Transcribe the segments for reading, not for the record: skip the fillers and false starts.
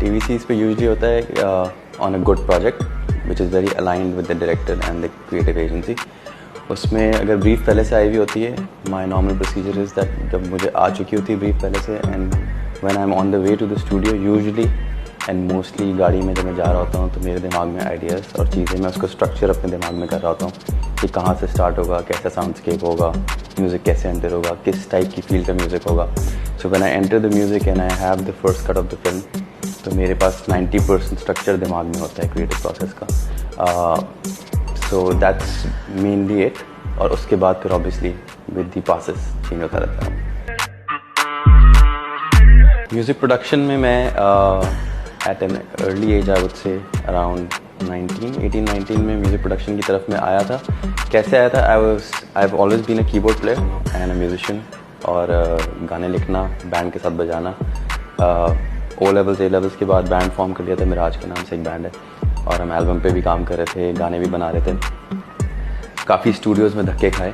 TVCs पे usually होता है on a good project which is very aligned with the director and the creative agency. उसमें अगर brief पहले से आई हुई होती है, my normal procedure is that जब मुझे आ चुकी होती है ब्रीफ पहले से, and when I am on the way to the studio usually and mostly गाड़ी में जब मैं जा रहा होता हूँ तो मेरे दिमाग में आइडियाज़ और चीज़ें, मैं उसको स्ट्रक्चर अपने दिमाग में कर रहा होता हूँ कि कहाँ से स्टार्ट होगा, कैसा साउंडस्केप होगा, म्यूज़िक कैसे एंटर होगा, किस टाइप की फील का म्यूज़िक होगा। So when I enter the music and I have the first cut off the film, तो मेरे पास 90% स्ट्रक्चर दिमाग में होता है क्रिएटिव प्रोसेस का। So that's mainly it. और उसके बाद फिर obviously with the process change होता रहता है। म्यूज़िक प्रोडक्शन में मैं at an early age I would say around 18-19 में म्यूज़िक प्रोडक्शन की तरफ में आया था। कैसे आया था? I have always been a keyboard player and a musician, और गाने लिखना, बैंड के साथ बजाना। ओ लेवल्स ए लेवल्स के बाद बैंड फॉर्म कर लिया था, मिराज के नाम से एक बैंड है, और हम एल्बम पे भी काम कर रहे थे, गाने भी बना रहे थे, काफ़ी स्टूडियोज़ में धक्के खाए।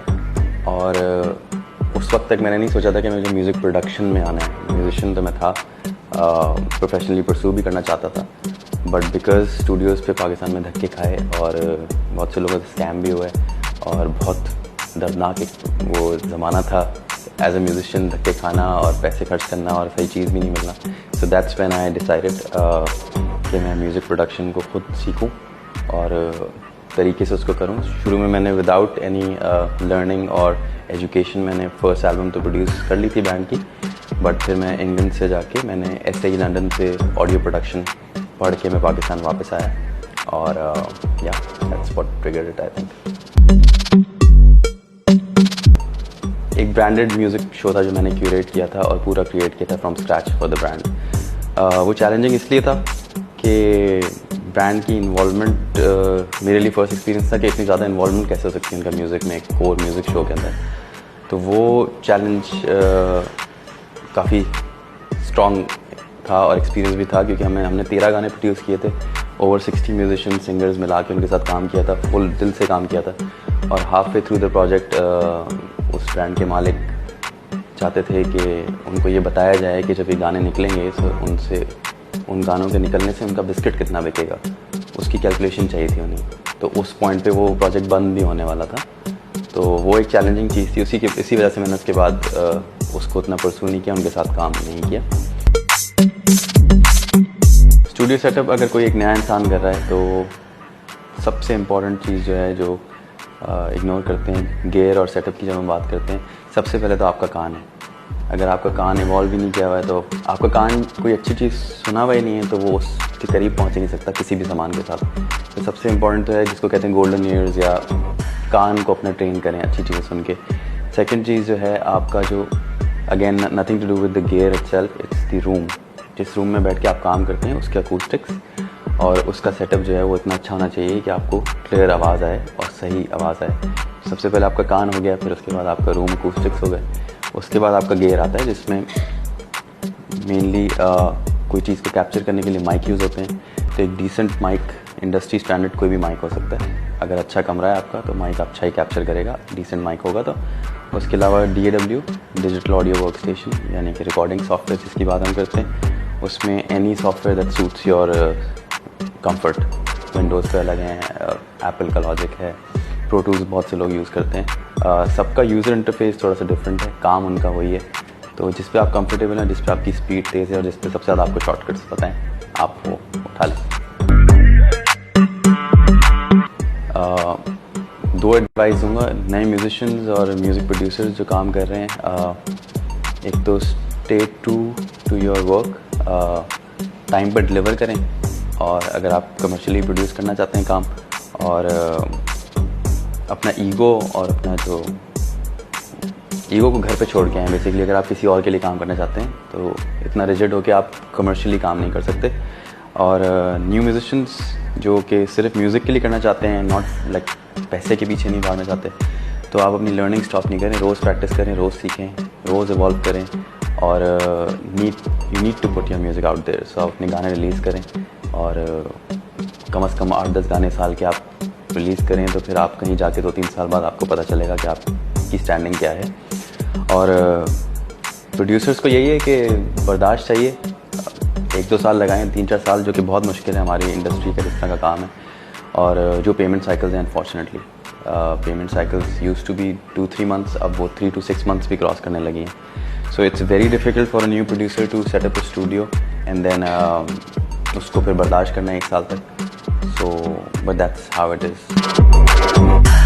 और उस वक्त तक मैंने नहीं सोचा था कि मुझे म्यूज़िक प्रोडक्शन में आना है। म्यूजिशियन तो मैं था, प्रोफेशनली परस्यू भी करना चाहता था, बट बिकॉज स्टूडियोज़ पे पाकिस्तान में धक्के खाए और बहुत से लोगों से स्कैम भी हुए और बहुत दर्दनाक एक वो ज़माना था एज अ म्यूजिशियन, धक्के खाना और पैसे खर्च करना और सही चीज़ भी नहीं मिलना। So that's when I decided कि मैं म्यूज़िक प्रोडक्शन को खुद सीखूं और तरीके से उसको करूं। शुरू में मैंने विदाउट एनी लर्निंग और एजुकेशन मैंने फर्स्ट एल्बम तो प्रोड्यूस कर ली थी बैंड की, बट फिर मैं इंग्लैंड से जाके मैंने SAE लंदन से ऑडियो प्रोडक्शन पढ़ के मैं पाकिस्तान वापस आया, और या that's what triggered it I think. एक ब्रांडेड म्यूज़िक शो था जो मैंने क्यूरेट किया था और पूरा क्रिएट किया था from scratch for the brand. वो चैलेंजिंग इसलिए था कि ब्रांड की इन्वॉल्वमेंट मेरे लिए फर्स्ट एक्सपीरियंस था कि इतनी ज़्यादा इन्वॉल्वमेंट कैसे हो सकती है उनका म्यूज़िक में, एक कोर म्यूज़िक शो के अंदर। तो वो चैलेंज काफ़ी स्ट्रॉन्ग था और एक्सपीरियंस भी था, क्योंकि हमने 13 गाने प्रोड्यूस किए थे, ओवर 60 म्यूजिशियन सिंगर्स मिला के उनके साथ काम किया था, फुल दिल से काम किया था। और half way through the project उस ब्रांड के मालिक चाहते थे कि उनको ये बताया जाए कि जब ये गाने निकलेंगे तो उन गानों के निकलने से उनका बिस्किट कितना बिकेगा, उसकी कैलकुलेशन चाहिए थी उन्हें। तो उस पॉइंट पे वो प्रोजेक्ट बंद भी होने वाला था, तो वो एक चैलेंजिंग चीज़ थी। इसी वजह से मैंने उसके बाद उसको उतना परस्यू नहीं किया, उनके साथ काम नहीं किया। स्टूडियो सेटअप अगर कोई एक नया इंसान कर रहा है तो सबसे इम्पॉर्टेंट चीज़ जो है, जो इग्नोर करते हैं गियर और सेटअप की जब हम बात करते हैं, सबसे पहले तो आपका कान है। अगर आपका कान इवॉल्व ही नहीं किया हुआ है, तो आपका कान कोई अच्छी चीज़ सुना हुआ ही नहीं है, तो वो उसके करीब पहुंच ही नहीं सकता किसी भी सामान के साथ। तो सबसे इम्पॉर्टेंट तो है जिसको कहते हैं गोल्डन ईयर्स, या कान को अपना ट्रेन करें अच्छी चीज़ें सुन के। सेकेंड चीज़ जो है आपका, जो again nothing to do with the gear itself, it's the room. जिस रूम में बैठ के आप काम करते हैं उसके अकूस्टिक्स और उसका सेटअप जो है वो इतना अच्छा होना चाहिए कि आपको क्लियर आवाज़ आए और सही आवाज़ आए। सबसे पहले आपका कान हो गया, फिर उसके बाद आपका रूम अकूस्टिक्स हो गए, उसके बाद आपका गियर आता है जिसमें मेनली कोई चीज़ को कैप्चर करने के लिए माइक यूज़ होते हैं। तो एक डिसेंट माइक, इंडस्ट्री स्टैंडर्ड कोई भी माइक हो सकता है। अगर अच्छा कमरा है आपका तो माइक अच्छा ही कैप्चर करेगा, डिसेंट माइक होगा तो। उसके अलावा DAW, digital audio work station, यानी कि रिकॉर्डिंग सॉफ्टवेयर जिसकी बात हम करते हैं, उसमें any software that suits your comfort. Windows पे अलग हैं, एप्पल का लॉजिक है, प्रो टूल्स बहुत से लोग यूज़ करते हैं। सबका यूज़र इंटरफेस थोड़ा सा डिफरेंट है, काम उनका वही है। तो जिस पे आप कंफर्टेबल हैं, जिस पे आपकी स्पीड तेज़ है और जिस पे सबसे ज़्यादा आपको शॉर्टकट्स पता हैं, आप वो उठा लें। 2 एडवाइस दूँगा नए म्यूजिशियंस और म्यूज़िक प्रोड्यूसर्स जो काम कर रहे हैं। एक तो stay true to your work, time पर डिलीवर करें, और अगर आप कमर्शियली प्रोड्यूस करना चाहते हैं काम, और अपना ईगो और अपना जो ईगो को घर पे छोड़ के आए बेसिकली। अगर आप किसी और के लिए काम करना चाहते हैं तो इतना रिजिड हो कि आप कमर्शियली काम नहीं कर सकते। और न्यू म्यूजिशियंस जो कि सिर्फ म्यूज़िक के लिए करना चाहते हैं, नॉट लाइक पैसे के पीछे नहीं भागना चाहते, तो आप अपनी लर्निंग स्टॉप नहीं करें, रोज़ प्रैक्टिस करें, रोज़ सीखें, रोज़ इवॉल्व करें। और you need to put your music out there. So आप अपने गाने रिलीज़ करें, और कम से कम 8-10 गाने साल के आप रिलीज़ करें, तो फिर आप कहीं जाके 2-3 साल बाद आपको पता चलेगा कि आपकी स्टैंडिंग क्या है। और प्रोड्यूसर्स को यही है कि बर्दाश्त चाहिए, 1-2 साल लगाएं, 3-4 साल, जो कि बहुत मुश्किल है हमारी इंडस्ट्री का जिस तरह का काम है। और जो पेमेंट साइकिल्स हैं unfortunately, payment cycles used to be 2-3 months, अब वो 3 to 6 मंथ्स भी क्रॉस करने लगी हैं। So it's very difficult for a new producer to set up a studio and then उसको फिर बर्दाश्त करना है 1 साल तक। So but that's how it is.